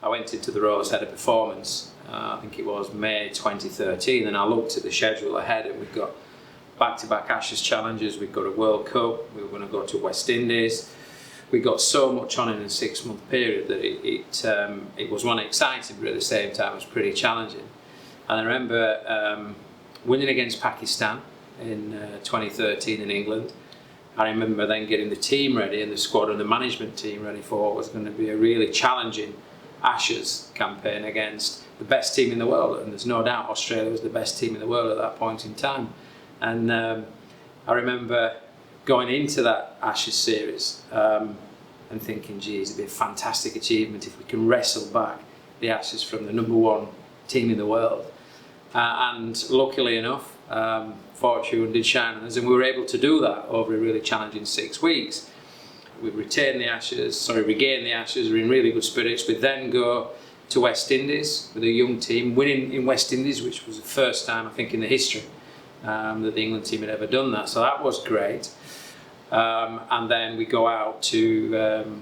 I went into the role as head of performance, I think it was May 2013, and I looked at the schedule ahead, and we've got back-to-back Ashes challenges, we've got a World Cup, we were going to go to West Indies. We got so much on in a 6-month period that it was one exciting, but at the same time it was pretty challenging. And I remember winning against Pakistan in 2013 in England. I remember then getting the team ready and the squad and the management team ready for what was going to be a really challenging Ashes campaign against the best team in the world. And there's no doubt Australia was the best team in the world at that point in time. And I remember going into that Ashes series and thinking, geez, it'd be a fantastic achievement if we can wrestle back the Ashes from the #1 team in the world. And luckily enough, fortune did shine on us, and we were able to do that over a really challenging 6 weeks. We regained the Ashes, we're in really good spirits. We then go to West Indies with a young team, winning in West Indies, which was the first time, I think, in the history that the England team had ever done that. So that was great. And then we go out to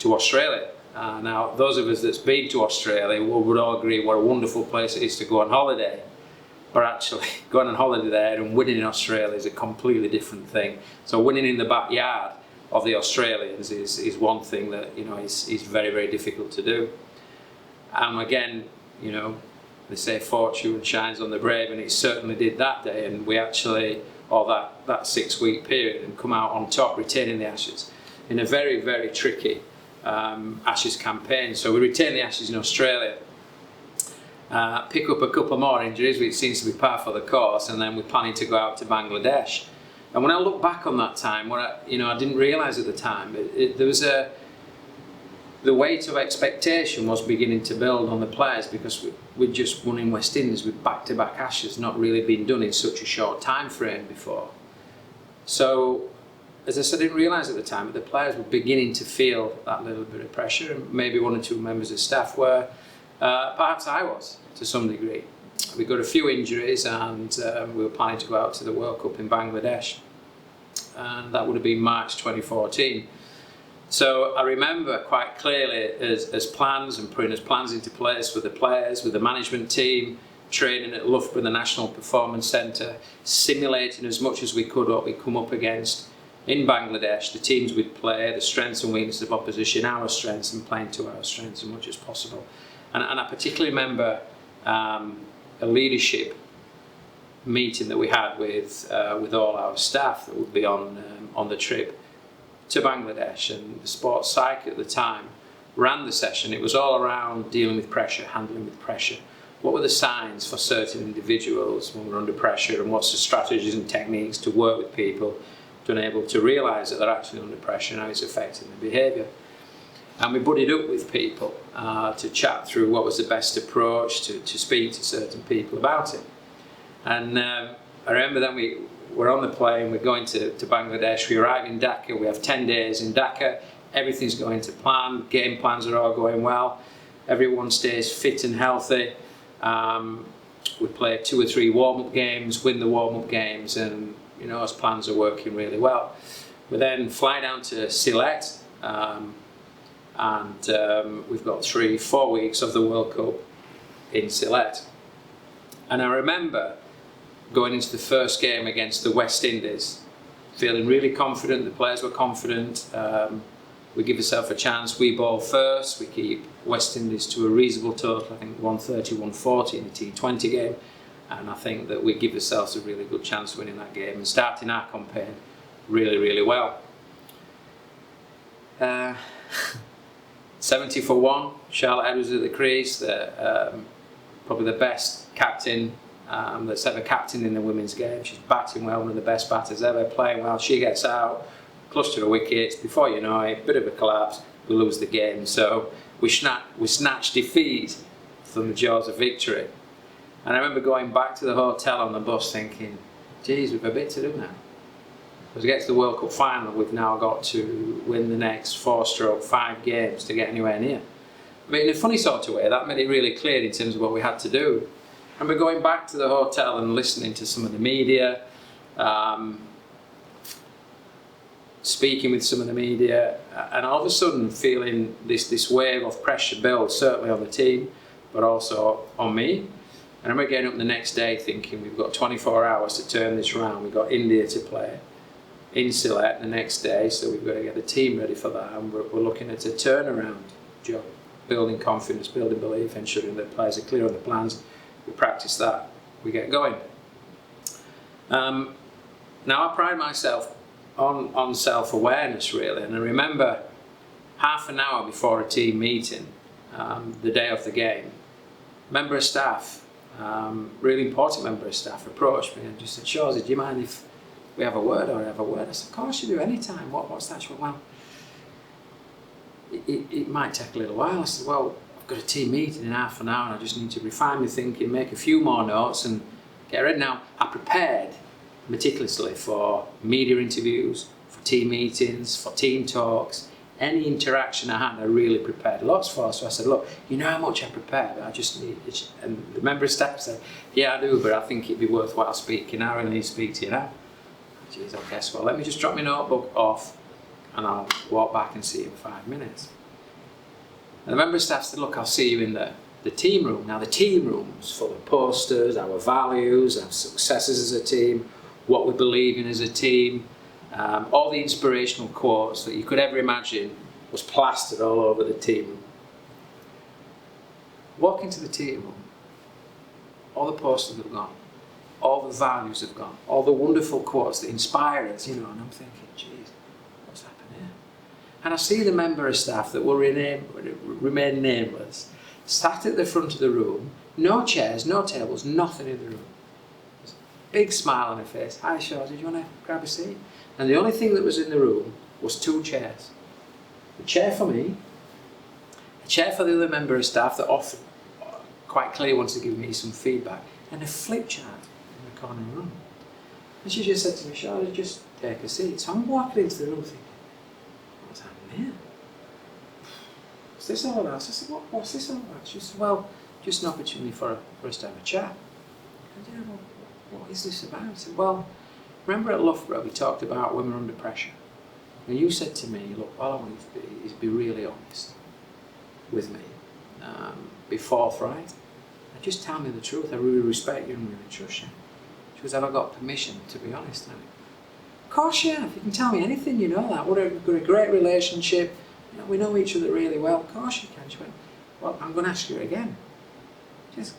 Australia. Now, those of us that's been to Australia would all agree what a wonderful place it is to go on holiday. But actually, going on holiday there and winning in Australia is a completely different thing. So winning in the backyard of the Australians is one thing that, you know, is very, very difficult to do. And again, you know, they say fortune shines on the brave, and it certainly did that day. And we actually, or that 6-week period, and come out on top, retaining the Ashes in a very, very tricky Ashes campaign. So we retain the Ashes in Australia, pick up a couple more injuries, which seems to be par for the course, and then we're planning to go out to Bangladesh. And when I look back on that time, I didn't realise at the time, there was the weight of expectation was beginning to build on the players, because we'd just won in West Indies with back-to-back Ashes, not really been done in such a short time frame before. So, as I said, I didn't realise at the time, but the players were beginning to feel that little bit of pressure, and maybe 1 or 2 members of staff were. Perhaps I was, to some degree. We got a few injuries, and we were planning to go out to the World Cup in Bangladesh, and that would have been March 2014. So I remember quite clearly as plans, and putting as plans into place with the players, with the management team, training at Loughborough, the National Performance Centre, simulating as much as we could what we'd come up against in Bangladesh, the teams we'd play, the strengths and weaknesses of opposition, our strengths, and playing to our strengths as much as possible. And I particularly remember a leadership meeting that we had with all our staff that would be on the trip to Bangladesh, and the sports psych at the time ran the session. It was all around dealing with pressure, handling with pressure. What were the signs for certain individuals when we're under pressure, and what's the strategies and techniques to work with people to enable to realise that they're actually under pressure and how it's affecting their behaviour. And we buddied up with people to chat through what was the best approach to speak to certain people about it. And I remember then we're on the plane, we're going to Bangladesh, we arrive in Dhaka, we have 10 days in Dhaka, everything's going to plan, game plans are all going well, everyone stays fit and healthy. We play 2 or 3 warm-up games, win the warm-up games, and you know, those plans are working really well. We then fly down to Sylhet, and we've got 3-4 weeks of the World Cup in Sylhet. And I remember going into the first game against the West Indies, feeling really confident, the players were confident, we give ourselves a chance, we bowl first, we keep West Indies to a reasonable total, I think 130, 140 in the T20 game, and I think that we give ourselves a really good chance of winning that game and starting our campaign really, really well. 70 for 1, Charlotte Edwards at the crease, probably the best captain that's ever captained in the women's game. She's batting well, one of the best batters ever, playing well. She gets out, cluster of wickets, before you know it, bit of a collapse, we lose the game. So we snatch defeat from the jaws of victory. And I remember going back to the hotel on the bus thinking, geez, we've a bit to do now. As we get to the World Cup final, we've now got to win the next 4-5 games to get anywhere near. I mean, in a funny sort of way, that made it really clear in terms of what we had to do. I remember going back to the hotel and listening to some of the media, speaking with some of the media, and all of a sudden feeling this wave of pressure build, certainly on the team, but also on me. And I remember getting up the next day thinking, we've got 24 hours to turn this round. We've got India to play in Sylhet the next day, so we've got to get the team ready for that. And we're looking at a turnaround job, building confidence, building belief, ensuring that players are clear on the plans. We practice that, we get going. Now I pride myself on self-awareness, really, and I remember half an hour before a team meeting, the day of the game, a member of staff, really important member of staff, approached me and just said, "Shawsy, do you mind if we have a word or I have a word?" I said, "Of course you do, anytime. What's that?" She went, "Well, it might take a little while." I said, "Well, I've got a team meeting in half an hour and I just need to refine my thinking, make a few more notes and get ready." Now, I prepared meticulously for media interviews, for team meetings, for team talks. Any interaction I had, I really prepared lots for. So I said, "Look, you know how much I prepared, I just need it." And the member of staff said, "Yeah, I do, but I think it'd be worthwhile speaking. I really need to speak to you now." Geez, okay, so let me just drop my notebook off and I'll walk back and see you in 5 minutes. And the member of staff said, "Look, I'll see you in the team room." Now, the team room's full of posters, our values, our successes as a team, what we believe in as a team, all the inspirational quotes that you could ever imagine was plastered all over the team room. Walk into the team room, all the posters have gone, all the values have gone, all the wonderful quotes that inspire us, and I'm thinking, geez, what's happened here? And I see the member of staff that will remain nameless, sat at the front of the room, no chairs, no tables, nothing in the room. Big smile on her face. "Hi, Shawsy, do you want to grab a seat?" And the only thing that was in the room was 2 chairs. A chair for me, a chair for the other member of staff that often quite clearly wants to give me some feedback, and a flip chart in the corner of the room. And she just said to me, "Shawsy, just take a seat." So I'm walking into the room thinking, what's happening here? What's this all about? So I said, what's this all about? She said, "Well, just an opportunity for us to have a chat." I said, "Yeah, well, what is this about?" I said, "Well, remember at Loughborough we talked about women under pressure. And you said to me, look, all I want you to be is be really honest with me. Be forthright. And just tell me the truth. I really respect you and really trust you." She goes, "Have I got permission to be honest now?" "Of course you have. You can tell me anything, you know that. We've got a great relationship. We know each other really well. Of course you can." She went, "Well, I'm going to ask you again. Just,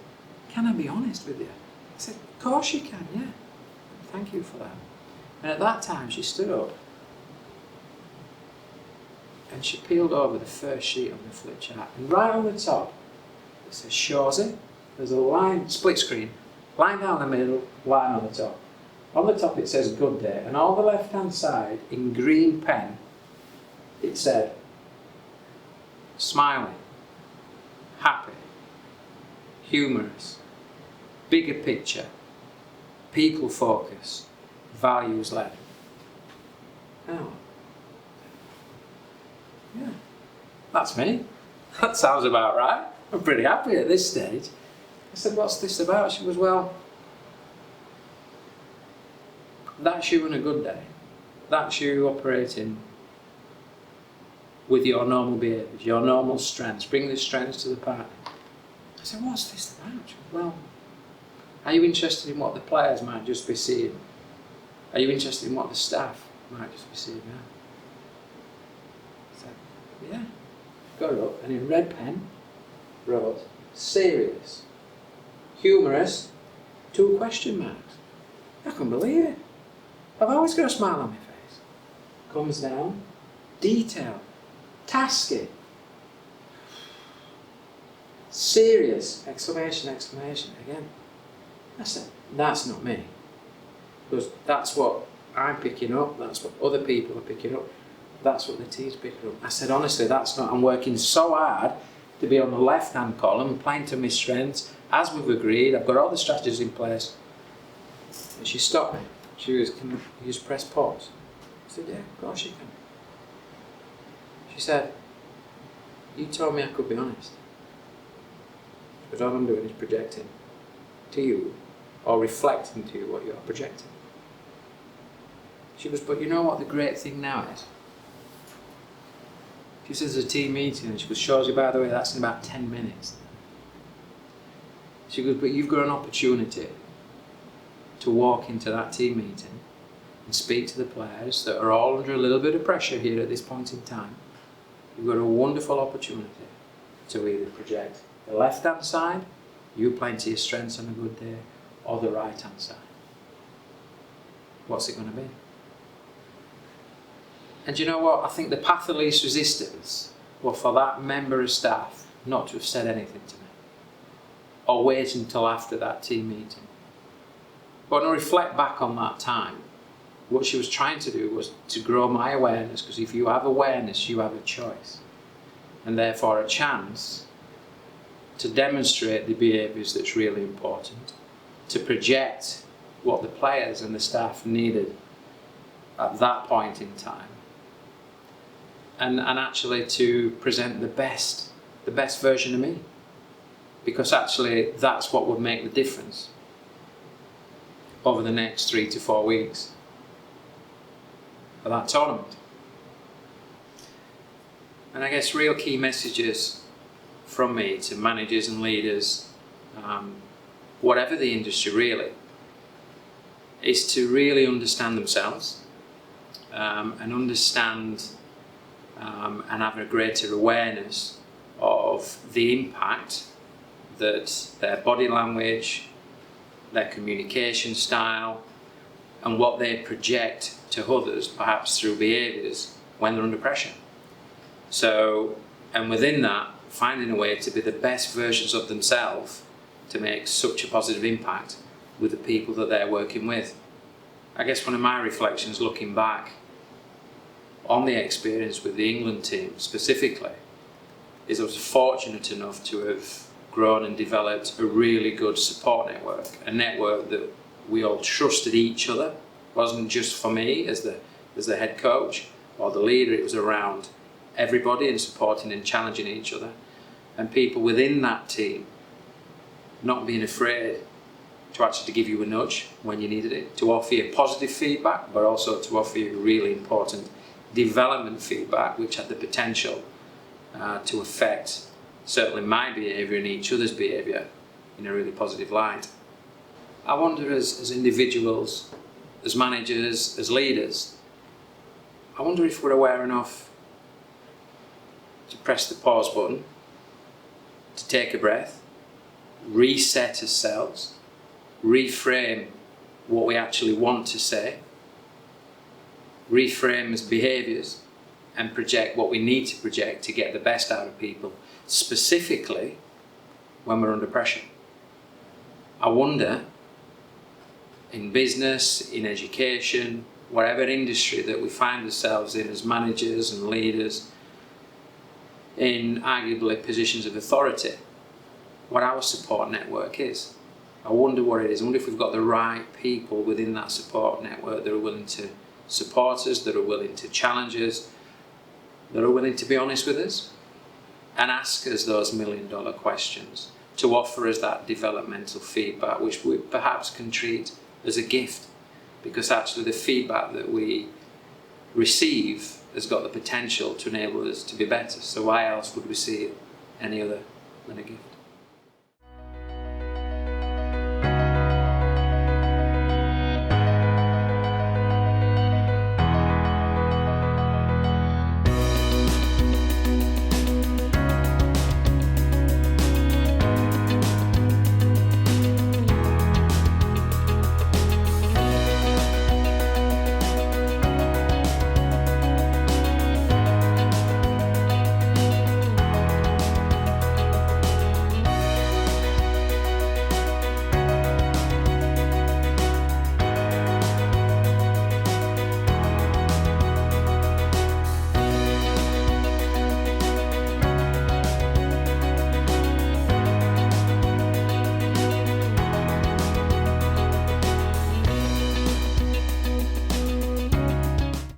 can I be honest with you?" I said, "Of course you can, yeah. Thank you for that." And at that time she stood up and she peeled over the first sheet on the flip chart, and right on the top it says Shawsy. There's a line, split screen, line down the middle, line on the top. On the top it says "Good Day," and on the left hand side in green pen it said smiling, happy, humorous, bigger picture, people focused, values led. Oh. Yeah, that's me. That sounds about right. I'm pretty happy at this stage. I said, "What's this about?" She goes, "Well, that's you on a good day. That's you operating with your normal behaviours, your normal strengths. Bring the strengths to the party." I said, "What's this about?" She goes, "Well, are you interested in what the players might just be seeing? Are you interested in what the staff might just be seeing now?" I said, "Yeah." Got it up and in red pen wrote serious, humorous, 2 question marks. I couldn't believe it. I've always got a smile on my face. Comes down, detail, tasky, serious, exclamation, exclamation again. I said, "That's not me." Because that's what I'm picking up, that's what other people are picking up, that's what the team's picking up. I said, "Honestly, that's not, I'm working so hard to be on the left-hand column, playing to my strengths, as we've agreed, I've got all the strategies in place." And she stopped me. She goes, "Can you just press pause?" I said, "Yeah, of course you can." She said, "You told me I could be honest. Because all I'm doing is projecting to you, or reflecting to you what you're projecting." She goes, but you know what the great thing now is? She says there's a team meeting, and she goes, Shorzy, by the way, that's in about 10 minutes. She goes, but you've got an opportunity to walk into that team meeting and speak to the players that are all under a little bit of pressure here at this point in time. You've got a wonderful opportunity to either project the left-hand side, you playing to your strengths on a good day, or the right-hand side. What's it going to be? And you know what? I think the path of least resistance was for that member of staff not to have said anything to me, or wait until after that team meeting. But when I reflect back on that time, what she was trying to do was to grow my awareness, because if you have awareness, you have a choice, and therefore a chance to demonstrate the behaviours that's really important, to project what the players and the staff needed at that point in time, and actually to present the best version of me, because actually that's what would make the difference over the next 3 to 4 weeks of that tournament. And I guess real key messages from me to managers and leaders, whatever the industry really, is to really understand themselves, and understand and have a greater awareness of the impact that their body language, their communication style, and what they project to others, perhaps through behaviours, when they're under pressure. So, and within that, finding a way to be the best versions of themselves to make such a positive impact with the people that they're working with. I guess one of my reflections looking back on the experience with the England team specifically is I was fortunate enough to have grown and developed a really good support network, a network that we all trusted each other. It wasn't just for me as the head coach or the leader, it was around everybody and supporting and challenging each other, and people within that team not being afraid to actually give you a nudge when you needed it, to offer you positive feedback, but also to offer you really important development feedback which had the potential to affect certainly my behaviour and each other's behaviour in a really positive light. I wonder, as individuals, as managers, as leaders, I wonder if we're aware enough to press the pause button, to take a breath, reset ourselves, reframe what we actually want to say, reframe as behaviours, and project what we need to project to get the best out of people, specifically when we're under pressure. I wonder, in business, in education, whatever industry that we find ourselves in as managers and leaders, in arguably positions of authority, what our support network is. I wonder what it is. I wonder if we've got the right people within that support network that are willing to support us, that are willing to challenge us, that are willing to be honest with us and ask us those million-dollar questions, to offer us that developmental feedback, which we perhaps can treat as a gift, because actually the feedback that we receive has got the potential to enable us to be better. So why else would we see it any other than a gift?